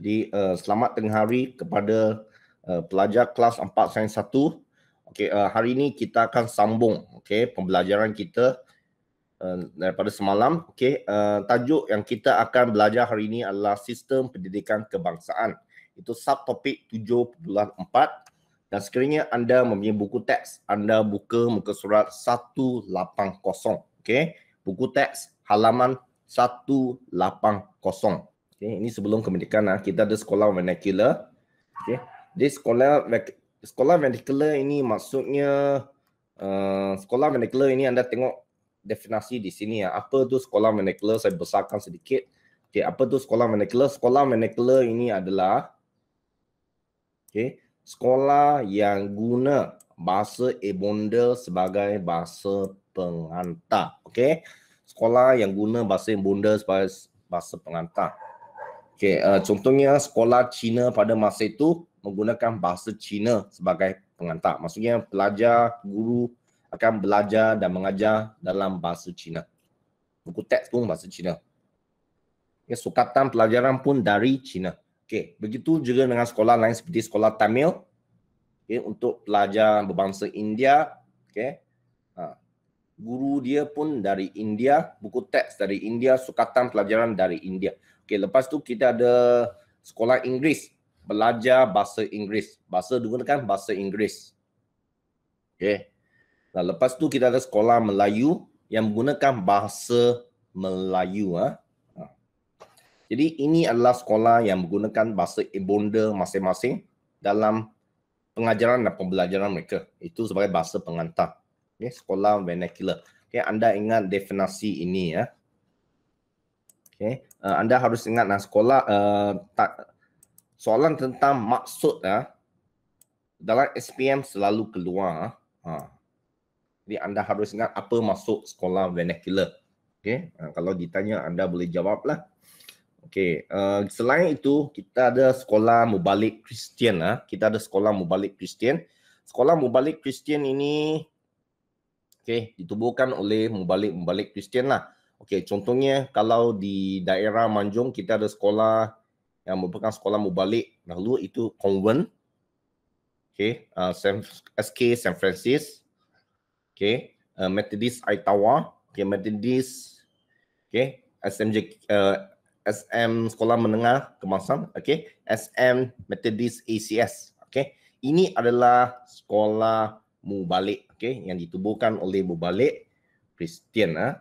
Jadi selamat tengah hari kepada pelajar kelas 4 Sains 1. Okey, hari ini kita akan sambung pembelajaran kita daripada semalam. Okey, tajuk yang kita akan belajar hari ini adalah sistem pendidikan kebangsaan. Itu subtopik 7.4 dan sekiranya anda mempunyai buku teks, anda buka muka surat 180. Okey, buku teks halaman 180. Okay, ini sebelum kemerdekaan kita ada sekolah vernacular. Okay. Di sekolah vernacular ini maksudnya sekolah vernacular ini anda tengok definisi di sini Apa tu sekolah vernacular? Saya besarkan sedikit. Okay, apa tu sekolah vernacular? Sekolah vernacular ini adalah sekolah yang guna bahasa Ebonda sebagai bahasa pengantar. Okay, sekolah yang guna bahasa Ebonda sebagai bahasa pengantar. Okay, contohnya sekolah Cina pada masa itu menggunakan bahasa Cina sebagai pengantar. Maksudnya pelajar, guru akan belajar dan mengajar dalam bahasa Cina. Buku teks pun bahasa Cina. Okay, sukatan pelajaran pun dari Cina. Okay, begitu juga dengan sekolah lain seperti sekolah Tamil. Okay, untuk pelajar berbangsa India. Okay, guru dia pun dari India, buku teks dari India, sukatan pelajaran dari India. Okey, lepas tu kita ada sekolah Inggeris, belajar bahasa Inggeris. Bahasa digunakan bahasa Inggeris. Okey. Dan lepas tu kita ada sekolah Melayu yang menggunakan bahasa Melayu. Jadi ini adalah sekolah yang menggunakan bahasa Ebonda masing-masing dalam pengajaran dan pembelajaran mereka. Itu sebagai bahasa pengantar. Okay, sekolah vernacular. Okay, anda ingat definisi ini Okay, anda harus ingat sekolah soalan tentang maksud dalam SPM selalu keluar. Jadi anda harus ingat apa maksud sekolah vernacular. Okay, kalau ditanya anda boleh jawablah. Okay, selain itu kita ada sekolah mubalik Kristian. Kita ada sekolah mubalik Kristian. Sekolah mubalik Kristian ini ditubuhkan oleh mubalik Kristian lah. Okey, contohnya kalau di daerah Manjung kita ada sekolah yang merupakan sekolah mubalik dahulu itu Convent. Okey, SK San Francis. Okey, Methodist Aitawa, Methodist, SMJ SM Sekolah Menengah Kebangsaan, SM Methodist ACS. Ini adalah sekolah mubalik yang ditubuhkan oleh mubalik Kristian.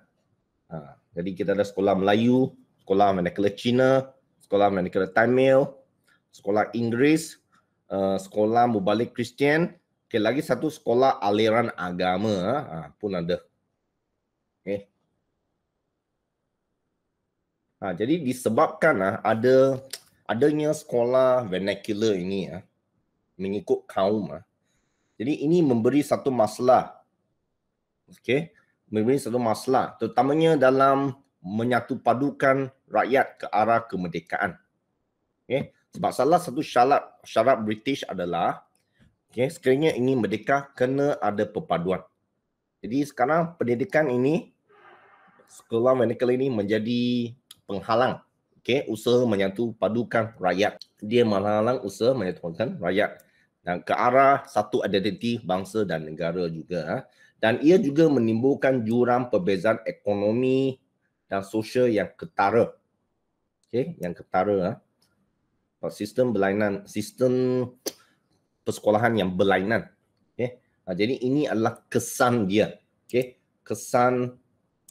Jadi kita ada sekolah Melayu, sekolah vernacular Cina, sekolah vernacular Tamil, sekolah Inggeris, sekolah mubalik Kristian, lagi satu sekolah aliran agama pun ada. Jadi disebabkan adanya sekolah vernacular ini mengikut kaum. Jadi ini memberi satu masalah. Memberi satu masalah terutamanya dalam menyatupadukan rakyat ke arah kemerdekaan. Sebab salah satu syarat British adalah sekiranya ingin merdeka kena ada perpaduan. Jadi sekarang pendidikan ini, sekolah vernacular ini menjadi penghalang usaha menyatupadukan rakyat. Dia menghalang usaha menyatupadukan rakyat dan ke arah satu identiti bangsa dan negara juga. Dan ia juga menimbulkan jurang perbezaan ekonomi dan sosial yang ketara. Yang ketara. Sistem berlainan, sistem persekolahan yang berlainan. Jadi ini adalah kesan dia. Kesan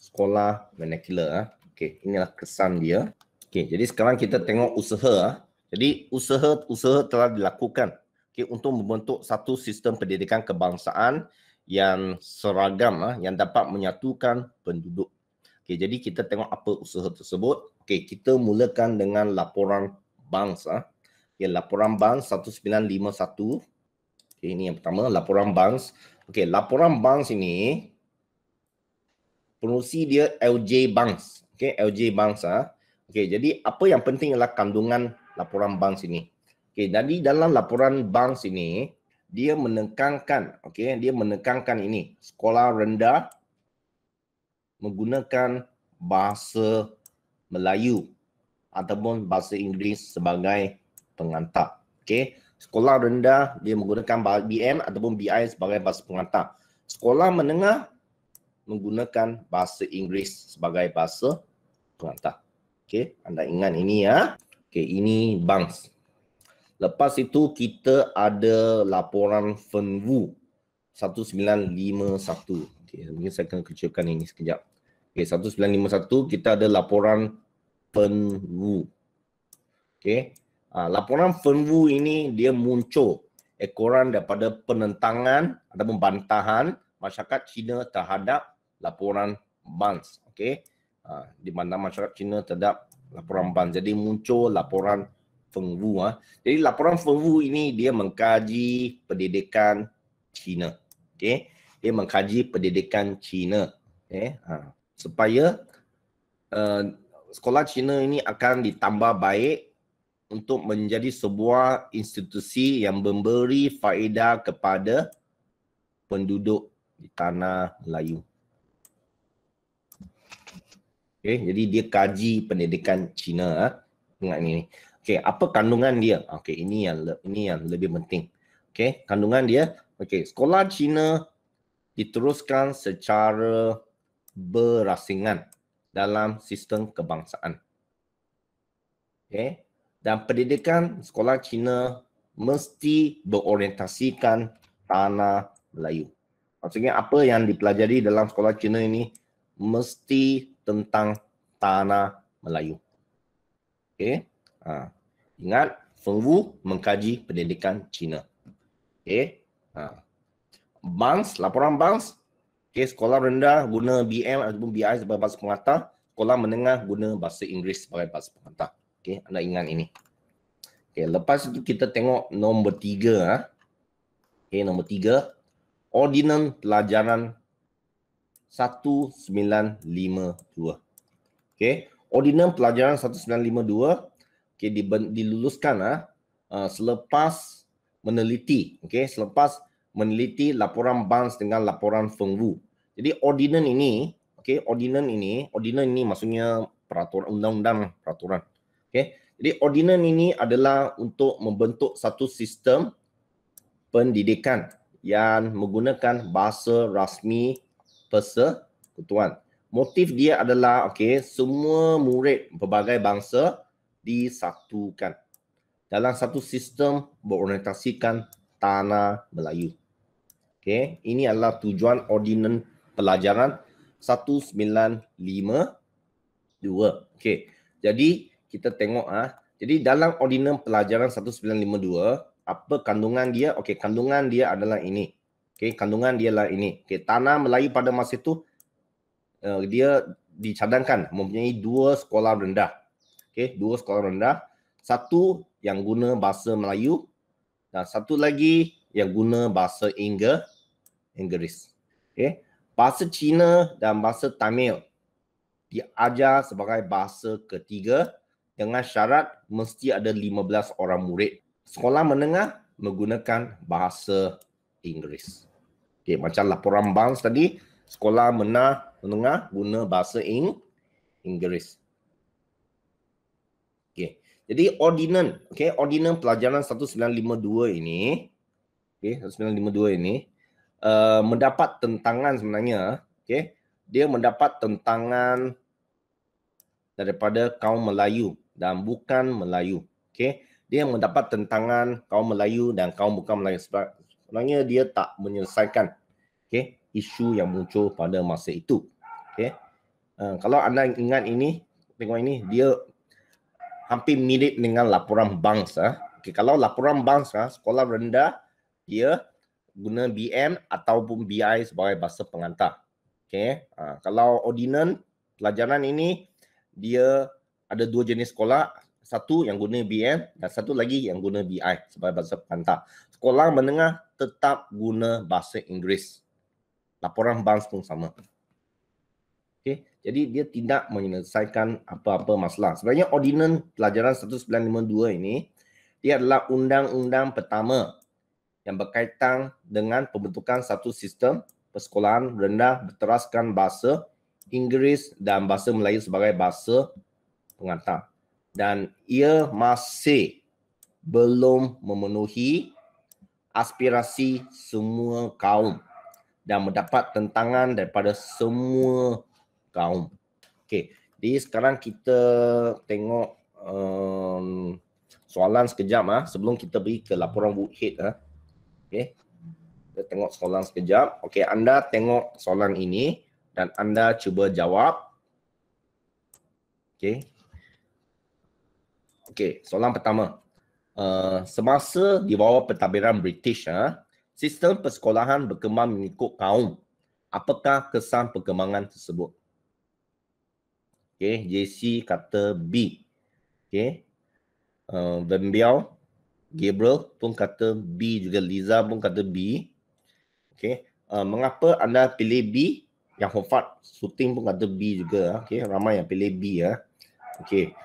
sekolah vernacular. Inilah kesan dia. Jadi sekarang kita tengok usaha. Jadi usaha telah dilakukan untuk membentuk satu sistem pendidikan kebangsaan yang seragam, yang dapat menyatukan penduduk. Jadi kita tengok apa usaha tersebut. Kita mulakan dengan laporan Banks. Laporan Banks 1951. Ini yang pertama, laporan Banks. Laporan Banks ini penerusi dia LJ Banks. LJ Banks. Jadi apa yang penting adalah kandungan laporan Banks ini. Jadi dalam laporan Banks ini dia menekankan, dia menekankan ini sekolah rendah menggunakan bahasa Melayu. ataupun bahasa Inggeris sebagai pengantar. Okey, sekolah rendah dia menggunakan BM ataupun BI sebagai bahasa pengantar. Sekolah menengah menggunakan bahasa Inggeris sebagai bahasa pengantar. Okey, anda ingat ini ya. Okey, ini BANGS. Lepas itu kita ada laporan Fenwu 1951. Okey, mungkin saya akan kecilkan ini sekejap. Okey, 1951 kita ada laporan Fenwu. Okey. Laporan Fenwu ini dia muncul ekoran daripada penentangan ataupun bantahan masyarakat Cina terhadap laporan BANGS. Okey. Di mana masyarakat Cina terhadap laporan BANGS. Jadi muncul laporan Fenwu. Jadi laporan Fenwu ini dia mengkaji pendidikan Cina. Okey. Dia mengkaji pendidikan Cina. Okey. Supaya sekolah Cina ini akan ditambah baik untuk menjadi sebuah institusi yang memberi faedah kepada penduduk di tanah Melayu. Okay, jadi dia kaji pendidikan Cina. Ingat ini. Okay, apa kandungan dia? Okay, ini yang lebih penting. Okay, kandungan dia. Okay, sekolah Cina diteruskan secara berasingan dalam sistem kebangsaan. Okay. Dan pendidikan sekolah Cina mesti berorientasikan tanah Melayu. Maksudnya apa yang dipelajari dalam sekolah Cina ini mesti tentang tanah Melayu. Okey. Ingat, Fenwu mengkaji pendidikan Cina. Okey. BANGS, laporan BANGS. Okey, sekolah rendah guna BM ataupun BI sebagai bahasa pengantar. Sekolah menengah guna bahasa Inggeris sebagai bahasa pengantar. Okey, anda ingat ini. Okey, lepas itu kita tengok nombor 3. Okey, nombor 3. Ordinan Pelajaran 1952. Okey, Ordinan Pelajaran 1952 okey diluluskan selepas meneliti, okey, selepas meneliti laporan BANGS dengan laporan Fenwu. Jadi ordinan ini, okey, ordinan ini maksudnya peraturan undang-undang peraturan. Okey. Jadi ordinan ini adalah untuk membentuk satu sistem pendidikan yang menggunakan bahasa rasmi persekutuan. Motif dia adalah okey, semua murid berbagai bangsa disatukan dalam satu sistem berorientasikan tanah Melayu. Okey, ini adalah tujuan ordinan pelajaran 1952. Okey. Jadi kita tengok jadi dalam ordinan pelajaran 1952 apa kandungan dia? Okey, kandungan dia adalah ini. Okey, kandungan dia adalah ini. Okey, tanah Melayu pada masa itu dia dicadangkan mempunyai 2 sekolah rendah. Okey, 2 sekolah rendah. Satu yang guna bahasa Melayu dan satu lagi yang guna bahasa Inggeris. Okey, bahasa Cina dan bahasa Tamil diajar sebagai bahasa ketiga dengan syarat mesti ada 15 orang murid. Sekolah menengah menggunakan bahasa Inggeris. Okey, macam laporan BANGS tadi, sekolah menengah guna bahasa Inggeris. Okey. Jadi ordinan, ordinan pelajaran 1952 ini, 1952 ini mendapat tentangan sebenarnya, dia mendapat tentangan daripada kaum Melayu dan bukan Melayu. Okey, dia mendapat tentangan kaum Melayu dan kaum bukan Melayu sebab sebenarnya dia tak menyelesaikan isu yang muncul pada masa itu. Okey. Kalau anda ingat ini, tengok ini, dia hampir mirip dengan laporan BANGS. Okey, kalau laporan BANGS sekolah rendah dia guna BM ataupun BI sebagai bahasa pengantar. Okey. Kalau ordinan pelajaran ini dia ada 2 jenis sekolah, satu yang guna BM dan satu lagi yang guna BI sebagai bahasa pengantar. Sekolah menengah tetap guna bahasa Inggeris. Laporan BANGS pun sama. Okey, jadi dia tidak menyelesaikan apa-apa masalah. Sebenarnya ordinan pelajaran 1952 ini dia adalah undang-undang pertama yang berkaitan dengan pembentukan satu sistem persekolahan rendah berteraskan bahasa Inggeris dan bahasa Melayu sebagai bahasa pengantar. dan ia masih belum memenuhi aspirasi semua kaum dan mendapat tentangan daripada semua kaum. Okey, jadi sekarang kita tengok soalan sekejap sebelum kita pergi ke laporan Woodhead Okey. Kita tengok soalan sekejap. Okey, anda tengok soalan ini dan anda cuba jawab. Okey. Okey, soalan pertama. Semasa di bawah pentadbiran British, sistem persekolahan berkembang mengikut kaum. Apakah kesan perkembangan tersebut? Okey, JC kata B. Okey. Van Biao, Gabriel pun kata B juga, Liza pun kata B. Okey. Mengapa anda pilih B? Yang Hofat Suting pun kata B juga. Okey, ramai yang pilih B Okey.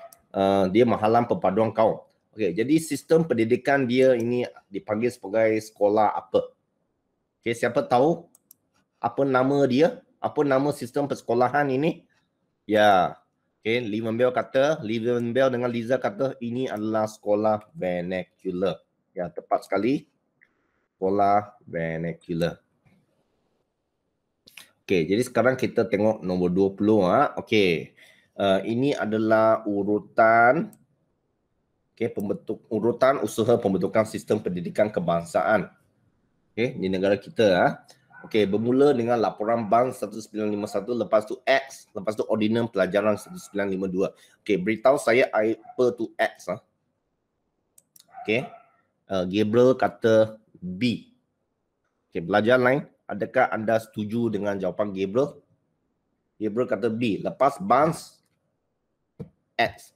Dia menghalang perpaduan kaum. Okey, jadi sistem pendidikan dia ini dipanggil sebagai sekolah apa? Okey, siapa tahu apa nama dia? Apa nama sistem persekolahan ini? Ya. Okey, Lee Van Bell dengan Liza kata ini adalah sekolah vernacular. Ya, tepat sekali. Sekolah vernacular. Okey, jadi sekarang kita tengok nombor 20 Okey. Ini adalah urutan urutan usaha pembentukan sistem pendidikan kebangsaan. Okey, di negara kita Okey, bermula dengan laporan Bank 1951, lepas tu X, lepas tu Ordinans Pelajaran 1952. Okey, beritahu saya apa tu X Okey. Gabriel kata B. Okey, pelajar lain, adakah anda setuju dengan jawapan Gabriel? Gabriel kata B. Lepas Bank X.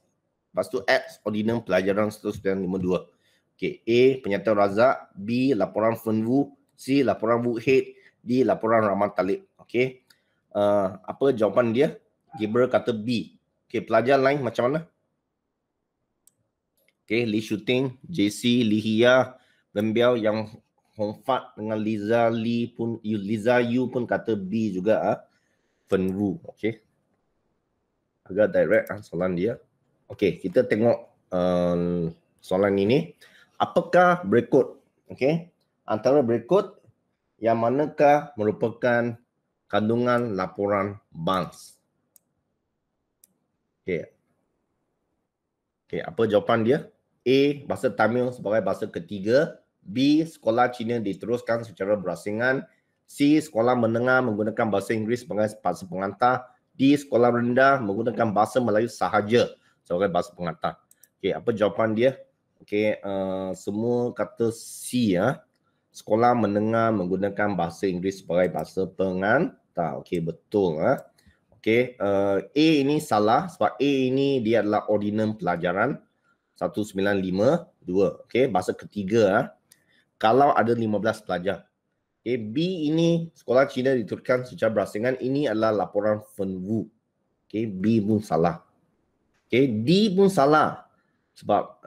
Lepas tu X, Ordinans Pelajaran 1952. Okey, A, Penyataan Razak. B, Laporan Fenwu. C, Laporan Woodhead. D, Laporan Rahman Talib. Okey. Apa jawapan dia? Gabriel kata B. Okey, pelajar lain macam mana? Okey, Lee Shooting, JC, Lee Hia, Van Biao, yang Hong Fat dengan Liza Yu pun kata B juga Fenwu. Okey. Agak direct soalan dia. Okey, kita tengok soalan ini. Apakah berikut? Okey. Antara berikut yang manakah merupakan kandungan laporan Banks? Okey. Okey, apa jawapan dia? A, bahasa Tamil sebagai bahasa ketiga. B, sekolah Cina diteruskan secara berasingan. C, sekolah menengah menggunakan bahasa Inggeris sebagai bahasa pengantar. D, sekolah rendah menggunakan bahasa Melayu sahaja sebagai bahasa pengantar. Okey, apa jawapan dia? Okey, semua kata C Sekolah menengah menggunakan bahasa Inggeris sebagai bahasa pengantar. Okey, betul Okey, A ini salah sebab A ini dia adalah Ordinans Pelajaran 1952. Okey, bahasa ketiga kalau ada 15 pelajar. Okay, B ini sekolah Cina diteruskan secara berasingan, ini adalah laporan Fenwu. Okay, B pun salah. Okay, D pun salah sebab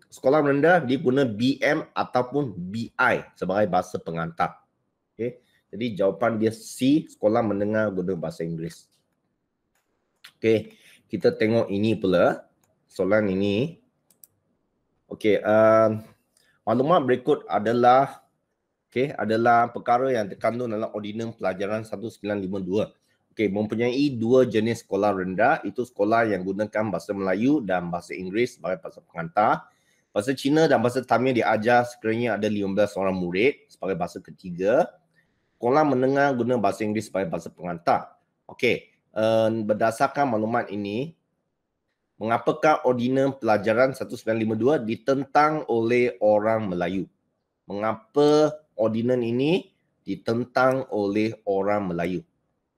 sekolah rendah dia guna BM ataupun BI sebagai bahasa pengantar. Okay, jadi jawapan dia C, sekolah menengah guna bahasa Inggeris. Okay, kita tengok ini pula soalan ini. Okay, maklumat berikut adalah adalah perkara yang terkandung dalam Ordinans Pelajaran 1952. Mempunyai dua jenis sekolah rendah, itu sekolah yang gunakan bahasa Melayu dan bahasa Inggeris sebagai bahasa pengantar. Bahasa Cina dan bahasa Tamil diajar sekiranya ada 15 orang murid sebagai bahasa ketiga. Sekolah menengah guna bahasa Inggeris sebagai bahasa pengantar. Berdasarkan maklumat ini, mengapakah Ordinans Pelajaran 1952 ditentang oleh orang Melayu? Mengapa Ordinans ini ditentang oleh orang Melayu?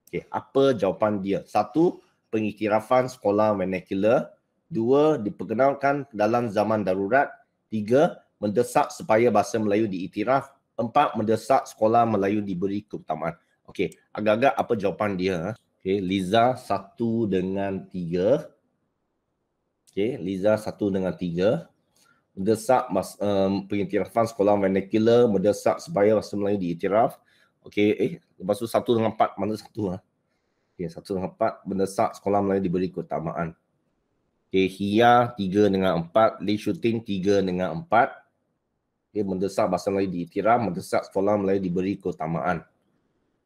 Okey, apa jawapan dia? 1, pengiktirafan sekolah vernacular. 2, diperkenalkan dalam zaman darurat. 3, mendesak supaya bahasa Melayu diiktiraf. 4, mendesak sekolah Melayu diberi keutamaan. Okey, agak-agak apa jawapan dia? Okey, Liza 1 dengan 3. Okey, Liza 1 dengan 3. Mendesak pengiktirafan sekolah vernacular, mendesak supaya bahasa Melayu diiktiraf. Okey, lepas tu 1 dengan 4, mana 1 Okey, 1 dengan 4, mendesak sekolah Melayu diberi keutamaan. Okay, Hia 3 dengan 4, Li Shuting 3 dengan 4. Okay, mendesak bahasa Melayu diiktiraf, mendesak sekolah Melayu diberi keutamaan.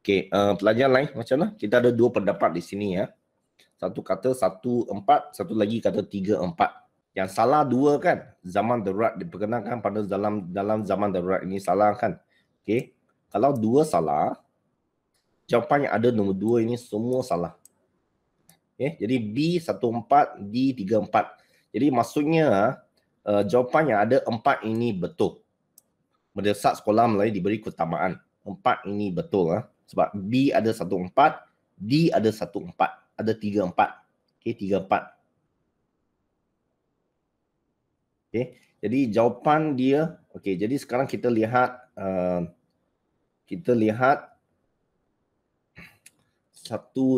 Okay, pelajar lain macam mana? Kita ada 2 pendapat di sini ya. Satu kata 1, 4, satu lagi kata 3, 4. Yang salah 2 kan? Zaman darurat diperkenalkan pada dalam zaman darurat ini salah kan? Okay. Kalau 2 salah, jawapan yang ada nombor 2 ini semua salah. Okay. Jadi B 14, D 34. Jadi maksudnya jawapan yang ada 4 ini betul. Mendesak sekolah Melayu diberi keutamaan. 4 ini betul. Sebab B ada 14, D ada 14, ada 34. Okay, 34. Okay. Jadi jawapan dia, okay, jadi sekarang kita lihat 1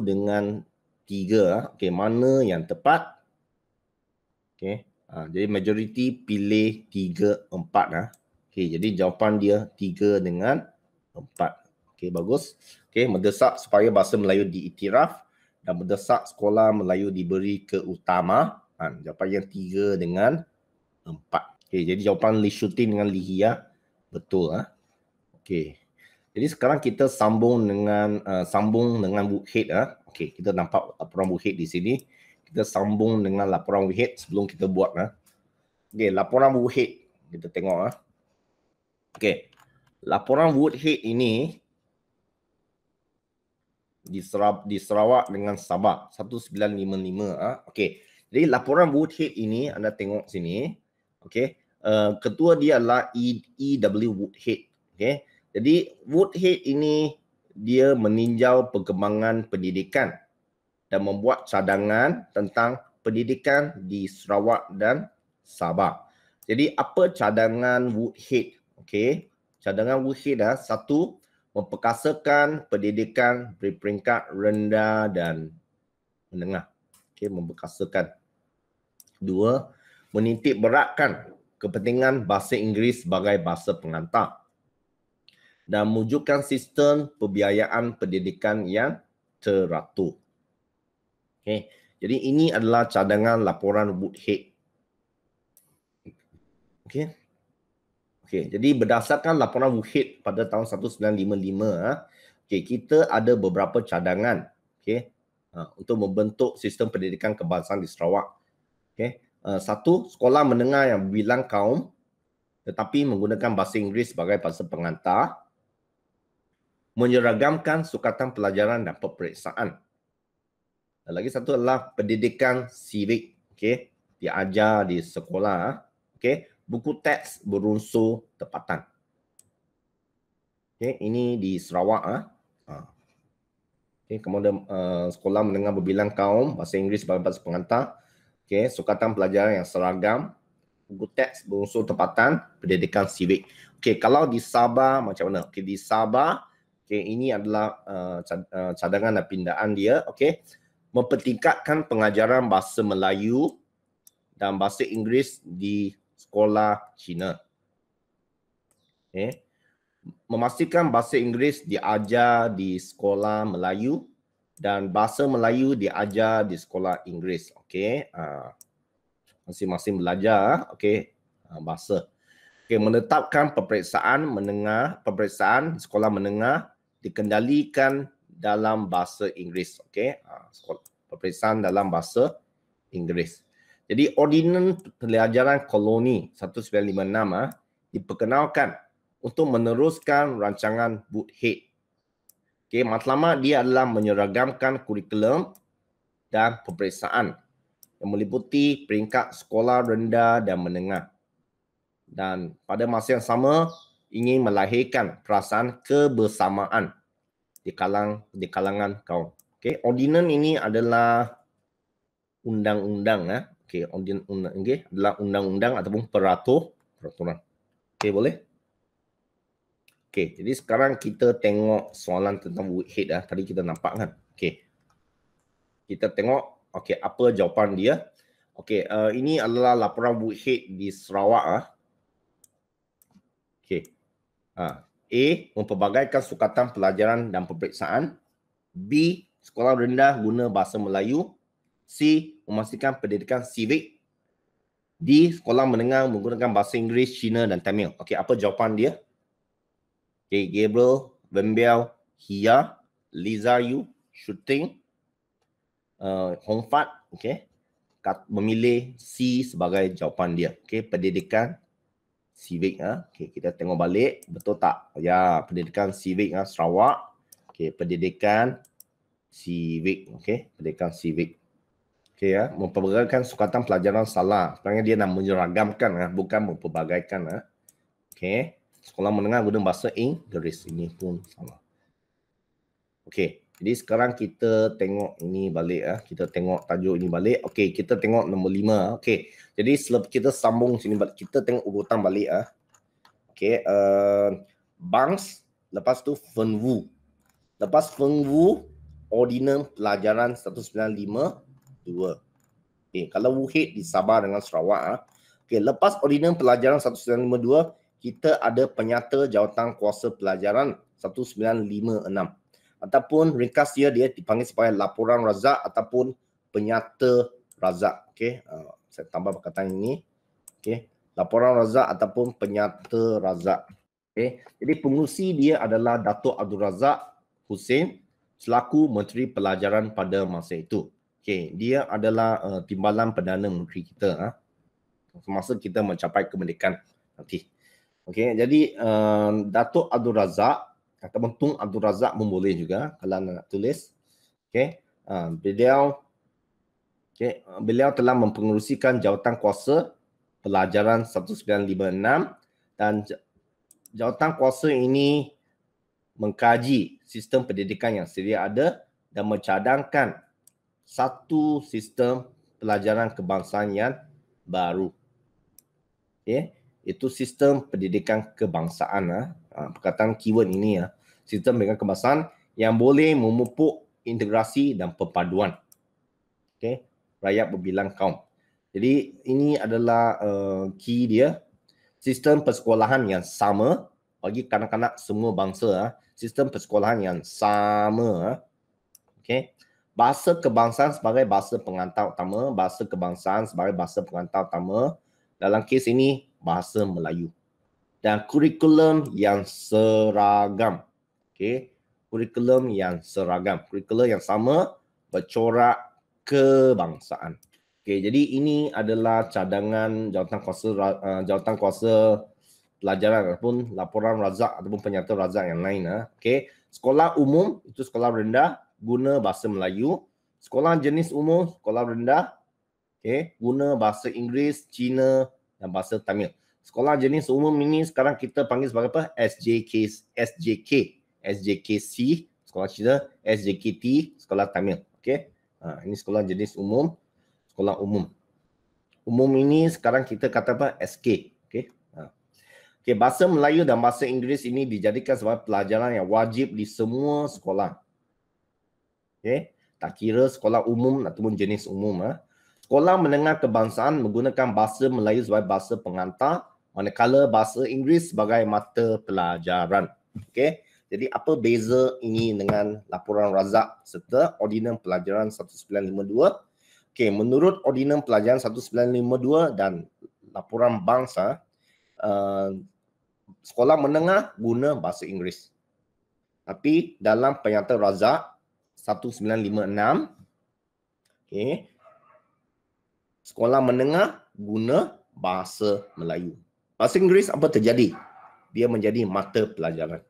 dengan 3. Okay, mana yang tepat? Okay. Jadi majoriti pilih 3, 4. Okay, jadi jawapan dia 3 dengan 4. Okay, bagus. Okay, mendesak supaya bahasa Melayu diiktiraf dan mendesak sekolah Melayu diberi keutamaan. Jawapan yang 3 dengan 4. Okay, jadi jawapan Li Shuting dengan Li Hia betul. Okay. Jadi sekarang kita sambung dengan Woodhead. Okay, kita nampak laporan Woodhead di sini. Kita sambung dengan laporan Woodhead sebelum kita buat. Okay, laporan Woodhead kita tengok. Okay, laporan Woodhead ini di Sarawak dengan Sabah 1955. Okay, jadi laporan Woodhead ini anda tengok sini. Okay, ketua dia adalah E.W. Woodhead. Okay, jadi Woodhead ini dia meninjau perkembangan pendidikan dan membuat cadangan tentang pendidikan di Sarawak dan Sabah. Jadi apa cadangan Woodhead? Okay, cadangan Woodhead satu, memperkasakan pendidikan berperingkat rendah dan menengah. Okay, memperkasakan. 2, menitik beratkan kepentingan bahasa Inggeris sebagai bahasa pengantar dan mewujudkan sistem pembiayaan pendidikan yang teratur. Okay. Jadi ini adalah cadangan laporan Woodhead. Okay. Okay. Jadi berdasarkan laporan Woodhead pada tahun 1955, okay, kita ada beberapa cadangan, okay, untuk membentuk sistem pendidikan kebangsaan di Sarawak. Okay. 1, sekolah menengah yang berbilang kaum tetapi menggunakan bahasa Inggeris sebagai bahasa pengantar. Menyeragamkan sukatan pelajaran dan peperiksaan. Dan lagi satu adalah pendidikan civic. Okay. Diajar di sekolah. Okay. Buku teks berunsur tempatan. Okay. Ini di Sarawak. Okay. Kemudian sekolah menengah berbilang kaum, bahasa Inggeris sebagai bahasa pengantar. Okay. Sukatan pelajaran yang seragam. Buku teks berunsur tempatan. Pendidikan civic. Okay. Kalau di Sabah macam mana? Okay. Di Sabah, okay, ini adalah cadangan dan pindaan dia. Okay. Mempertingkatkan pengajaran bahasa Melayu dan bahasa Inggeris di sekolah Cina. Okay. Memastikan bahasa Inggeris diajar di sekolah Melayu dan bahasa Melayu diajar di sekolah Inggeris. Okay. Masing-masing belajar. Okay. Bahasa. Okay. Menetapkan peperiksaan sekolah menengah dikendalikan dalam bahasa Inggeris. Okay. Peperiksaan dalam bahasa Inggeris. Jadi Ordinan Pelajaran Koloni 1956 diperkenalkan untuk meneruskan rancangan Woodhead. Okay, matlamat dia adalah menyeragamkan kurikulum dan peperiksaan yang meliputi peringkat sekolah rendah dan menengah. Dan pada masa yang sama ingin melahirkan perasaan kebersamaan di kalangan kaum. Okay, ordinan ini adalah undang-undang. Okay, adalah undang-undang ataupun peraturan. Okay, boleh? Okay, jadi sekarang kita tengok soalan tentang Woodhead. Tadi kita nampak kan? Okay. Kita tengok, okay, apa jawapan dia. Okay, ini adalah laporan Woodhead di Sarawak. Okay. A, mempelbagaikan sukatan pelajaran dan peperiksaan. B, sekolah rendah guna bahasa Melayu. C. Memastikan pendidikan civic di sekolah menengah menggunakan bahasa Inggeris, Cina dan Tamil. Okey, apa jawapan dia? Okey, Gabriel, Wembiao, Hia, Liza Yu, Shooting, Hong Fat, okey, memilih C sebagai jawapan dia. Okey, pendidikan civic. Okey, kita tengok balik, betul tak? Ya, pendidikan civic Sarawak. Okey, pendidikan civic. Okey, pendidikan civic. Okey memperbagaikan sukatan pelajaran salah. Sebenarnya dia nak menyeragamkan bukan memperbagaikan. Okey, sekolah menengah guna bahasa Inggeris. Ini pun sama. Okey, jadi sekarang kita tengok ini balik. Kita tengok tajuk ini balik. Okey, kita tengok nombor 5. Okey, jadi selepas kita sambung sini balik, kita tengok urutan balik. Okey, Bangs, lepas tu Fen Wu. Lepas Fen Wu, Ordinal Pelajaran 1952. Okay, kalau Wuhid di Sabah dengan Sarawak. Okay, lepas Ordinal Pelajaran 1952, kita ada Penyata Jawatan Kuasa Pelajaran 1956. Ataupun ringkas dia dipanggil sebagai Laporan Razak ataupun Penyata Razak. Okay, saya tambah perkataan ini. Okay, Laporan Razak ataupun Penyata Razak. Okay, jadi pengurusi dia adalah Datuk Abdul Razak Hussein selaku Menteri Pelajaran pada masa itu. Okay, dia adalah timbalan Perdana Menteri kita semasa kita mencapai kemerdekaan nanti. Okay, jadi Datuk Abdul Razak ataupun Tun Abdul Razak pun boleh juga kalau nak tulis. Okay, beliau telah mempengerusikan Jawatan Kuasa Pelajaran 1956 dan Jawatan Kuasa ini mengkaji sistem pendidikan yang sedia ada dan mencadangkan satu sistem pelajaran kebangsaan yang baru. Okay. Itu sistem pendidikan kebangsaan. Perkataan keyword ini sistem pendidikan kebangsaan yang boleh memupuk integrasi dan perpaduan. Okay. Rakyat berbilang kaum. Jadi ini adalah key dia. Sistem persekolahan yang sama bagi kanak-kanak semua bangsa. Sistem persekolahan yang sama. Okay. Bahasa kebangsaan sebagai bahasa pengantar utama, bahasa kebangsaan sebagai bahasa pengantar utama. Dalam kes ini, bahasa Melayu. Dan kurikulum yang seragam. Okay. Kurikulum yang seragam. Kurikulum yang sama, bercorak kebangsaan. Okay, jadi ini adalah cadangan jawatan kuasa pelajaran ataupun laporan razak ataupun penyata razak yang lain. Okay. Sekolah umum, itu sekolah rendah, guna bahasa Melayu. Sekolah jenis umum, sekolah rendah, okay, guna bahasa Inggeris, Cina dan bahasa Tamil. Sekolah jenis umum ini sekarang kita panggil sebagai apa? SJKC, sekolah Cina, SJKT, sekolah Tamil. Okay. Ini sekolah jenis umum, sekolah umum. Umum ini sekarang kita kata apa? SK. Okay. Okay, bahasa Melayu dan bahasa Inggeris ini dijadikan sebagai pelajaran yang wajib di semua sekolah. Okay. Tak kira sekolah umum ataupun jenis umum. Sekolah menengah kebangsaan menggunakan bahasa Melayu sebagai bahasa pengantar, manakala bahasa Inggeris sebagai mata pelajaran. Okay. Jadi apa beza ini dengan laporan razak serta Ordinal Pelajaran 1952? Okay, menurut Ordinal Pelajaran 1952 dan laporan bangsa, sekolah menengah guna bahasa Inggeris. Tapi dalam Penyata Razak 1956, okay, sekolah menengah guna bahasa Melayu. Bahasa Inggeris apa terjadi? Dia menjadi mata pelajaran.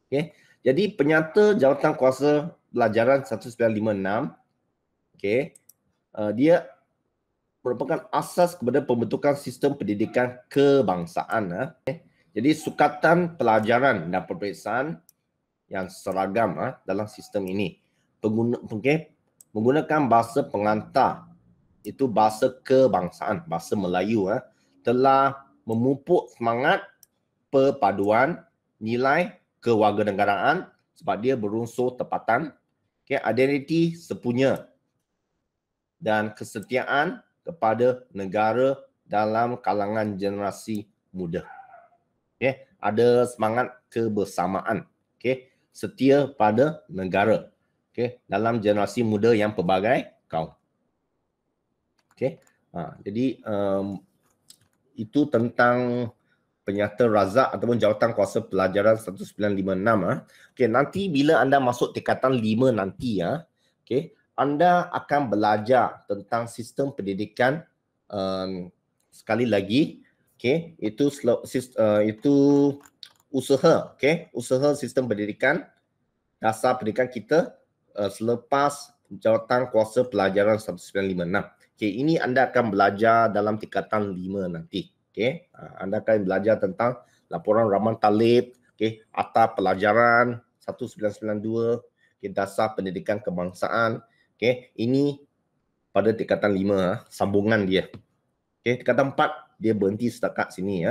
Okay. Jadi Penyata Jawatan Kuasa Pelajaran 1956, okay, dia merupakan asas kepada pembentukan sistem pendidikan kebangsaan. Jadi sukatan pelajaran dan peperiksaan yang seragam dalam sistem ini. Menggunakan bahasa pengantar, itu bahasa kebangsaan, bahasa Melayu, telah memupuk semangat perpaduan, nilai kewarganegaraan sebab dia berunsur tepatan, okay, identiti sepunya dan kesetiaan kepada negara dalam kalangan generasi muda. Okay. Ada semangat kebersamaan. Okay. Setia pada negara. Okay. Dalam generasi muda yang pelbagai kau. Okey. Jadi itu tentang penyata Razak ataupun jawatan kuasa pelajaran 1956. Okey, nanti bila anda masuk tingkatan 5 nanti okey, anda akan belajar tentang sistem pendidikan sekali lagi, okey, itu usaha, okey, usaha sistem pendidikan, dasar pendidikan kita selepas jawatan kuasa pelajaran 1956. Okey, ini anda akan belajar dalam tingkatan 5 nanti. Okey, anda akan belajar tentang laporan Rahman Talib, okey, Akta Pelajaran 1992, okey, dasar pendidikan kebangsaan. Okey, ini pada tingkatan 5 sambungan dia. Okey, tingkatan 4 dia berhenti setakat sini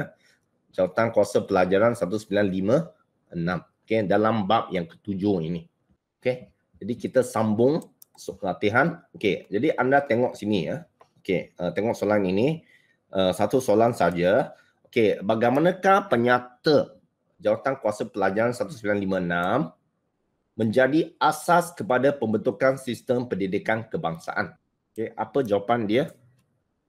jawatan kuasa pelajaran 1956. Okey, dalam bab yang ketujuh ini. Okey, jadi kita sambung latihan. Okey, jadi anda tengok sini Okey, tengok soalan ini. Satu soalan saja. Okey, bagaimanakah penyata jawatan kuasa pelajaran 1956 menjadi asas kepada pembentukan sistem pendidikan kebangsaan? Okey, apa jawapan dia?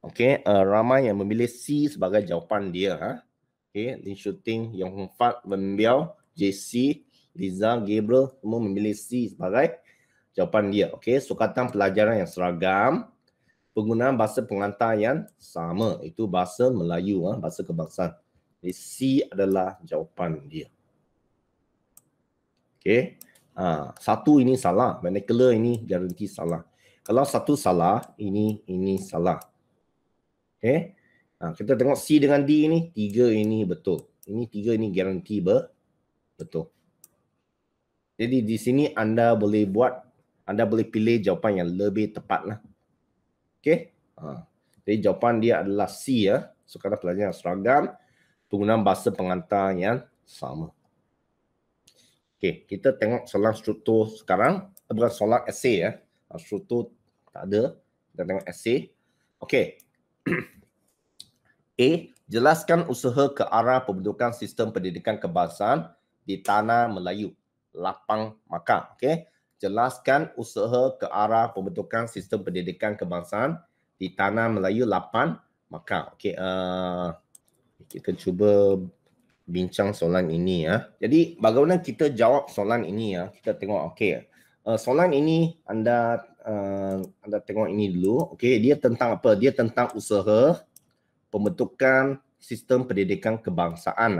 Okey, ramai yang memilih C sebagai jawapan dia. Okey, Lin Shuting, Yong Hong Fat, Wen Biao, JC, Liza, Gabriel semua memilih C sebagai jawapan dia. Okey, sukatan pelajaran yang seragam, penggunaan bahasa pengantar yang sama, itu bahasa Melayu, bahasa kebangsaan. Jadi C adalah jawapan dia. Okey, satu ini salah, vernacular ini garanti salah. Kalau satu salah, ini salah. Okey, kita tengok C dengan D ini, 3 ini betul. Ini 3 ini garanti betul. Jadi di sini anda boleh pilih jawapan yang lebih tepat lah. Okey. Jadi jawapan dia adalah C sukatan pelajaran seragam, penggunaan bahasa pengantar yang sama. Okey, kita tengok soalan struktur sekarang. Bukan soalan esei struktur tak ada. Kita tengok esei. Okey. A. Jelaskan usaha ke arah pembentukan sistem pendidikan kebangsaan di tanah Melayu. Lapang maka. Okey. Jelaskan usaha ke arah pembentukan sistem pendidikan kebangsaan di tanah Melayu, lapang maka. Okey. Kita cuba bincang soalan ini Jadi bagaimana kita jawab soalan ini Kita tengok. Okey. Soalan ini anda tengok ini dulu. Okey, dia tentang apa? Dia tentang usaha pembentukan sistem pendidikan kebangsaan.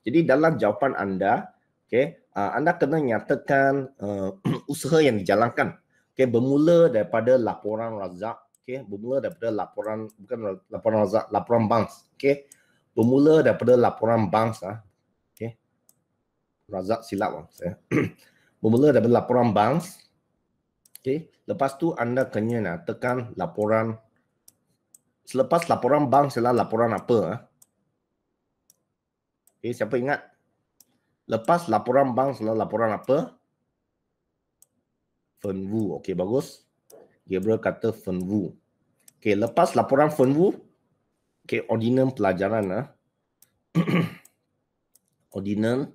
Jadi dalam jawapan anda, okey, anda kena nyatakan usaha yang dijalankan. Okey, bermula daripada laporan Razak. Okey, bermula daripada bukan laporan Razak, laporan Banks. Okey, bermula daripada laporan Banks. Okey, Razak silap saya. Bermula daripada laporan Banks. Okey, lepas tu anda kena nyatakan laporan. Selepas laporan bank adalah laporan apa? Okay, siapa ingat? Lepas laporan bank adalah laporan apa? Fenwu. Okey, bagus. Gabriel kata Fenwu. Okey, lepas laporan Fenwu, okey, ordinan pelajaran ordinan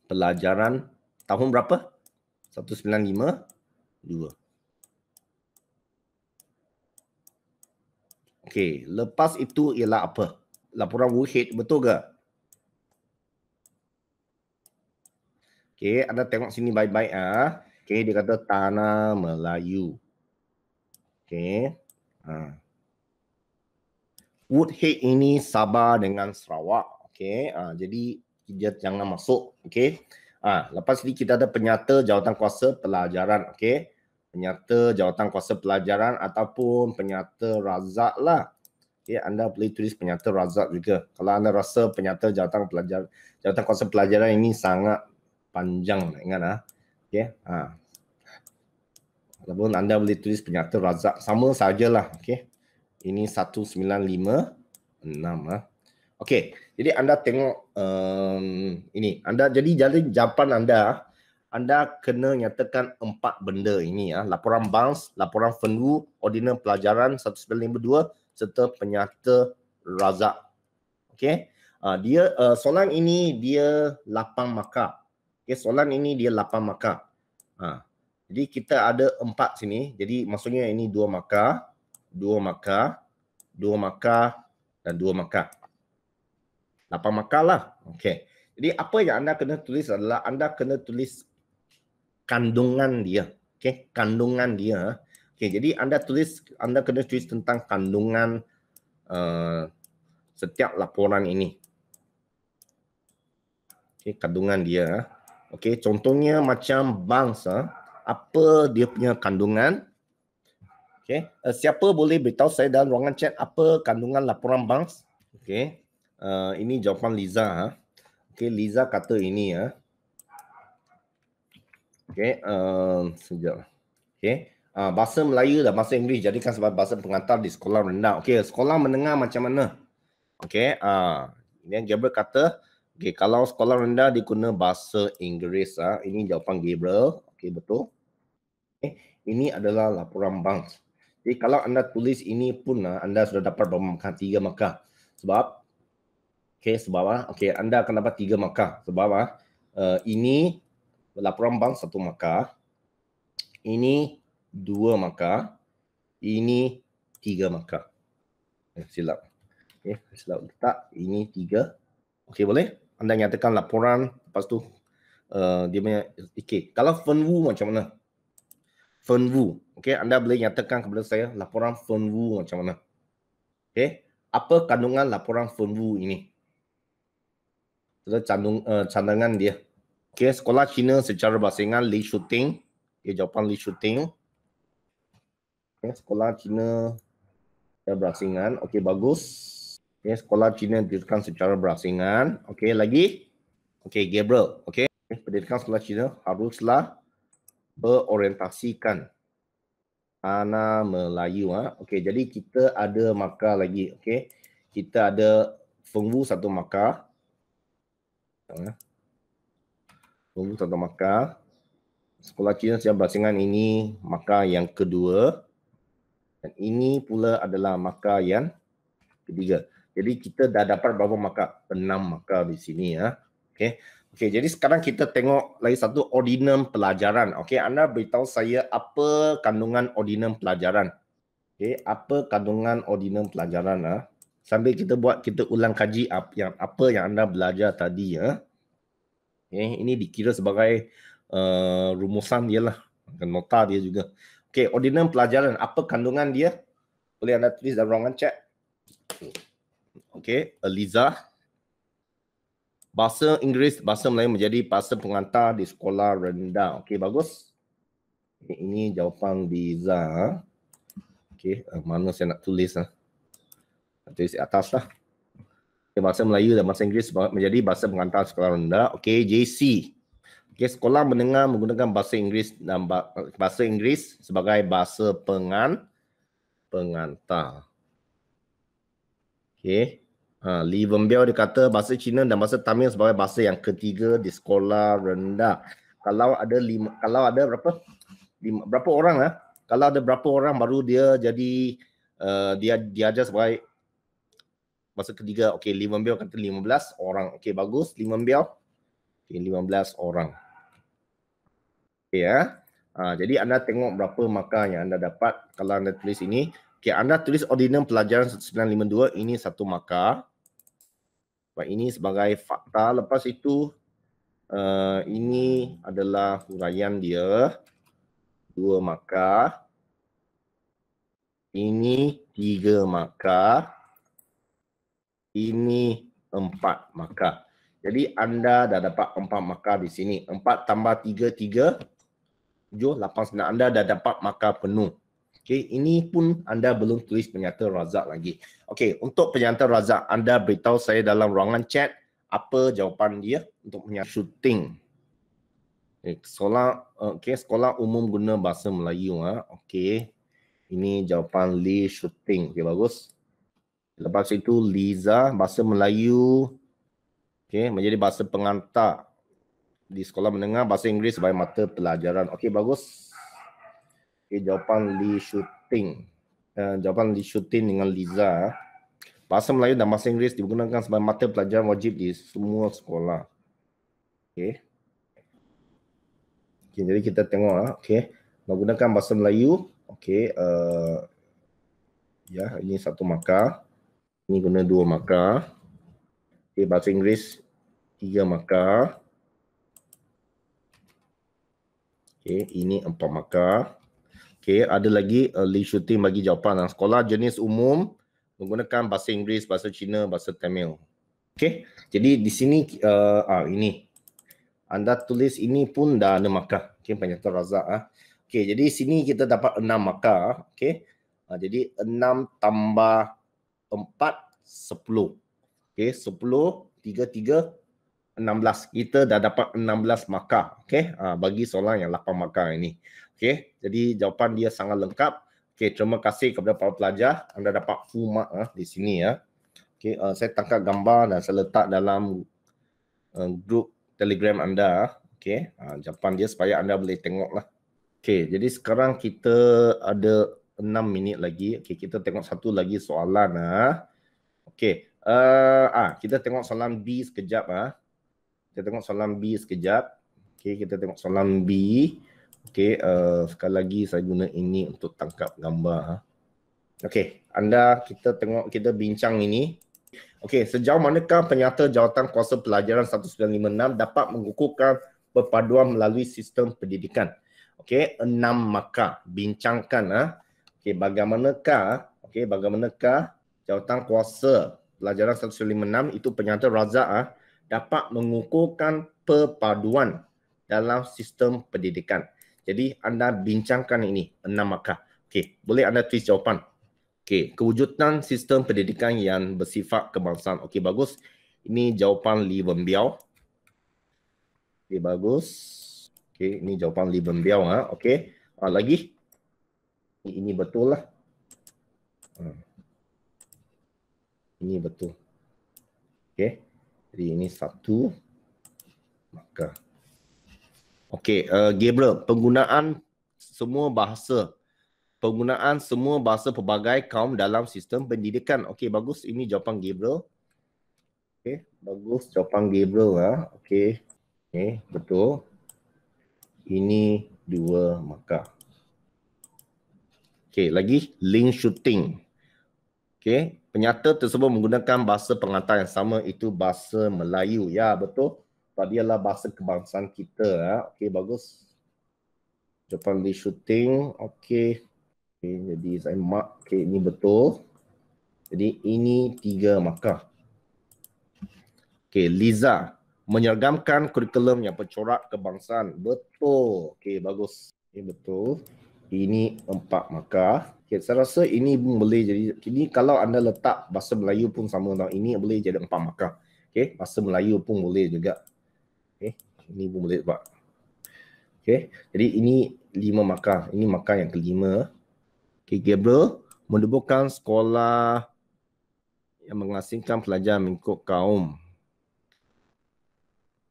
pelajaran tahun berapa? 1952. Okey, lepas itu ialah apa? Laporan Wuhid, betul ke? Okey, anda tengok sini baik-baik Okey, dia kata tanah Melayu. Okey. Woodhead ini Sabah dengan Sarawak. Okey, jadi dia jangan masuk. Okey. Lepas ni kita ada penyata jawatan kuasa pelajaran. Okey. Penyata jawatan kuasa pelajaran ataupun penyata Razak lah. Okey, anda boleh tulis penyata Razak juga. Kalau anda rasa penyata jawatan kuasa pelajaran ini sangat panjang, ingat Okey. Ataupun anda boleh tulis penyata Razak, sama sajalah. Okey. Ini 1956 Okey, jadi anda tengok ini. Jadi jawapan anda kena nyatakan 4 benda ini laporan Banks, laporan Fenwu, ordinan pelajaran 1952 serta penyata Razak. Okey. Soalan ini dia lapang maka. Okey, soalan ini dia lapang maka. Jadi kita ada 4 sini. Jadi maksudnya ini 2 markah, 2 markah, 2 markah dan 2 markah. 8 markah lah. Okey. Jadi apa yang anda kena tulis adalah anda kena tulis kandungan dia. Okey, kandungan dia. Okey, jadi anda kena tulis tentang kandungan setiap laporan ini. Okey, kandungan dia. Okey, contohnya macam bangsa, apa dia punya kandungan? Okey, siapa boleh beritahu saya dalam ruangan chat apa kandungan laporan banks? Okey, ini jawapan Liza. Okey, Liza kata ini ya. Okey, sekejap. Okey, bahasa Melayu dan bahasa Inggeris jadikan sebagai bahasa pengantar di sekolah rendah. Okey, sekolah menengah macam mana? Okey, ini yang Gabriel kata, okey, kalau sekolah rendah diguna bahasa Inggeris. Ini jawapan Gabriel. Okey, betul. Okay. Ini adalah laporan bank. Jadi kalau anda tulis ini pun anda sudah dapat berapa markah? 3 markah. Sebab anda akan dapat 3 markah. Sebab ini laporan bank 1 markah. Ini 2 markah. Ini 3 markah. Silap. Okay, silap letak. Ini 3. Okey, boleh? Anda nyatakan laporan, lepas tu dia punya okay. Kalau Fenwu macam mana? Fenwu. Okey, anda boleh nyatakan kepada saya laporan Fenwu macam mana? Okey, apa kandungan laporan Fenwu ini? Cadangan dia. Okey, sekolah Cina secara bersaingan Li Shuting. Okay, jawapan Li Shuting. Okey, sekolah Cina secara bersaingan. Okey, bagus. Okey, sekolah Cina didirikan secara bersaingan. Okey, lagi? Okey, Gabriel. Okey, pendidikan sekolah Cina haruslah berorientasikan tanah Melayu. Okey, jadi kita ada markah lagi. Okey, kita ada Fenwu 1 markah. Fenwu 1 markah. Sekolah Cina secara bersaingan ini markah yang kedua. Dan ini pula adalah markah yang ketiga. Jadi kita dah dapat berapa markah? 6 markah di sini ya. Okey. Okey, jadi sekarang kita tengok lagi satu ordinum pelajaran. Okey, anda beritahu saya apa kandungan ordinum pelajaran. Okey, apa kandungan ordinum pelajaran sambil kita ulang kaji apa yang anda belajar tadi ya. Okey, ini dikira sebagai rumusan dia lah, nota dia juga. Okey, ordinum pelajaran, apa kandungan dia? Boleh anda tulis dalam ruangan chat. Okey, Eliza. Bahasa Inggeris, bahasa Melayu menjadi bahasa pengantar di sekolah rendah. Okey, bagus. Ini jawapan Liza. Okey, mana saya nak tulis tulis di atas lah. Okay, bahasa Melayu dan bahasa Inggeris menjadi bahasa pengantar sekolah rendah. Okey, JC. Okey, sekolah menengah menggunakan bahasa Inggeris dan bahasa Inggeris sebagai bahasa pengantar. Okey. Li Wenbiao dia kata bahasa Cina dan bahasa Tamil sebagai bahasa yang ketiga di sekolah rendah. Kalau ada berapa orang kalau ada berapa orang baru dia jadi dia diajar sebagai bahasa ketiga. Okey, Li Wenbiao kata 15 orang. Okey, bagus Li Wenbiao. Okey, 15 orang. Okey ya. Jadi anda tengok berapa markah yang anda dapat kalau anda tulis ini. Okey, anda tulis ordinum pelajaran 1952 ini 1 markah. Ini sebagai fakta. Lepas itu ini adalah huraian dia 2 markah. Ini 3 markah. Ini 4 markah. Jadi anda dah dapat 4 markah di sini. 4 tambah 3, 7, 8, 9. Anda dah dapat markah penuh. Okey, ini pun anda belum tulis penyata razak lagi. Okey, untuk penyata razak, anda beritahu saya dalam ruangan chat apa jawapan dia untuk penyata shooting. Sekolah umum guna bahasa Melayu. Okey, ini jawapan Li shooting. Okey, bagus. Lepas itu Liza, bahasa Melayu. Okey, menjadi bahasa pengantar di sekolah menengah, bahasa Inggeris sebagai mata pelajaran. Okey, bagus. Okay, jawapan Li shooting. Jawapan Li shooting dengan Liza. Bahasa Melayu dan bahasa Inggeris digunakan sebagai mata pelajaran wajib di semua sekolah. Okay. Okay, jadi kita tengok okey, menggunakan bahasa Melayu. Okey, ya, ini 1 markah. Ini guna 2 markah. Okey, bahasa Inggeris 3 markah. Okey, ini 4 markah. Okey, ada lagi link shooting bagi jawapan sekolah jenis umum menggunakan bahasa Inggeris, bahasa Cina, bahasa Tamil. Okey, jadi di sini ini anda tulis ini pun dah 6 markah. Okey, penyerta Razak Okey, jadi sini kita dapat 6 markah. Okey. Jadi 6 tambah 4 10. Okey, 10 3 16. Kita dah dapat 16 markah. Okey, bagi soalan yang 8 markah ini. Okey, jadi jawapan dia sangat lengkap. Okey, terima kasih kepada para pelajar. Anda dapat full mark di sini ya. Okey, saya tangkap gambar dan saya letak dalam grup Telegram anda. Okey, jawapan dia supaya anda boleh tengoklah. Okey, jadi sekarang kita ada 6 minit lagi. Okey, kita tengok satu lagi soalan Okey, kita tengok soalan B sekejap Kita tengok soalan B sekejap. Okey, kita tengok soalan B. Okey, sekali lagi saya guna ini untuk tangkap gambar Okey, kita bincang ini. Okey, sejauh manakah penyata jawatan kuasa pelajaran 1956 dapat mengukuhkan perpaduan melalui sistem pendidikan? Okey, 6 markah. Bincangkan Okey, bagaimanakah jawatan kuasa pelajaran 1956 itu penyata Razak dapat mengukuhkan perpaduan dalam sistem pendidikan. Jadi anda bincangkan ini 6 markah. Okey, boleh anda tulis jawapan. Okey, kewujudan sistem pendidikan yang bersifat kebangsaan. Okey, bagus. Ini jawapan Li Wenbiao. Okey, bagus. Okey, ini jawapan Li Wenbiao Okey. Lagi. Ini betul lah. Ini betul. Okey. Jadi ini 1 markah. Okey, Gabriel, penggunaan semua bahasa pelbagai kaum dalam sistem pendidikan. Okey, bagus. Ini jawapan Gabriel. Okey, bagus jawapan Gabriel Okey. Okey, betul. Ini 2 markah. Okey, lagi link shooting. Okey, penyata tersebut menggunakan bahasa pengantar yang sama, itu bahasa Melayu. Ya, betul. Sebab dia adalah bahasa kebangsaan kita Okey, bagus. Jawapan link shooting. Okey. Okey, jadi saya mark. Okey, ini betul. Jadi ini 3 markah. Okey, Liza menyergamkan kurikulum yang bercorak kebangsaan. Betul. Okey, bagus. Okey, betul. Ini 4 markah. Okay, saya rasa ini pun boleh jadi, ini kalau anda letak bahasa Melayu pun sama tau. Ini boleh jadi 4 markah. Okey, bahasa Melayu pun boleh juga. Okey, ini pun boleh buat. Okey, jadi ini 5 markah. Ini markah yang kelima. Okey, Gabriel menubuhkan sekolah yang mengasingkan pelajar mengikut kaum.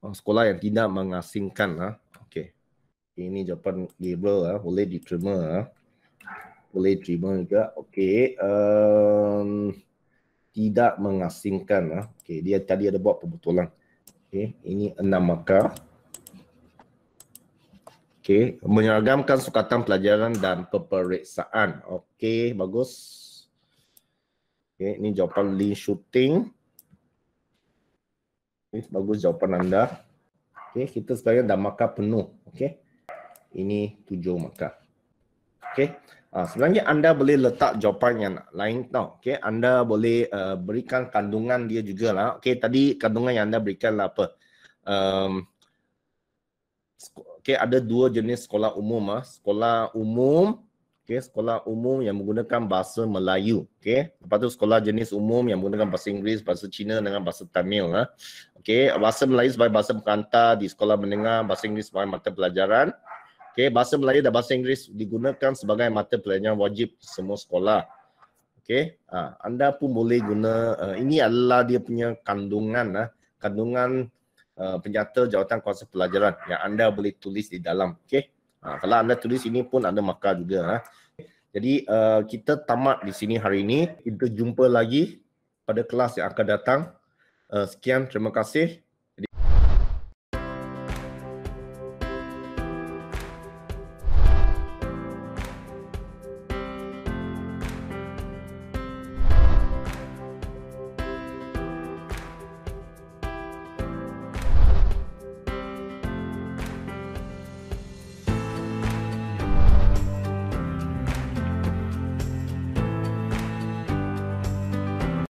Sekolah yang tidak mengasingkan Okey. Ini jawapan Gabriel boleh diterima Boleh terima juga. Okey. Tidak mengasingkan Okey, dia tadi ada buat perbetulan. Okey, ini 6 markah. Okey, menyeragamkan sukatan pelajaran dan peperiksaan. Okey, bagus. Okey, ini jawapan link shooting. Okey, bagus jawapan anda. Okey, kita sekarang dah markah penuh. Okey. Ini 7 markah. Okey. Sebenarnya anda boleh letak jawapan yang lain tau. Okey, anda boleh berikan kandungan dia jugalah. Okey, tadi kandungan yang anda berikanlah apa? Okey, ada 2 jenis sekolah umum Sekolah umum, okey, sekolah umum yang menggunakan bahasa Melayu, okey. Lepas tu sekolah jenis umum yang menggunakan bahasa Inggeris, bahasa Cina dengan bahasa Tamil Okey, bahasa Melayu sebagai bahasa pengantar di sekolah menengah, bahasa Inggeris sebagai mata pelajaran. Okey, bahasa Melayu dan bahasa Inggeris digunakan sebagai mata pelajaran wajib semua sekolah. Okey, anda pun boleh guna ini adalah dia punya kandungan kandungan penyata jawatan kuasa pelajaran yang anda boleh tulis di dalam. Okey. Kalau anda tulis ini pun ada markah juga Jadi kita tamat di sini hari ini. Kita jumpa lagi pada kelas yang akan datang. Sekian, terima kasih.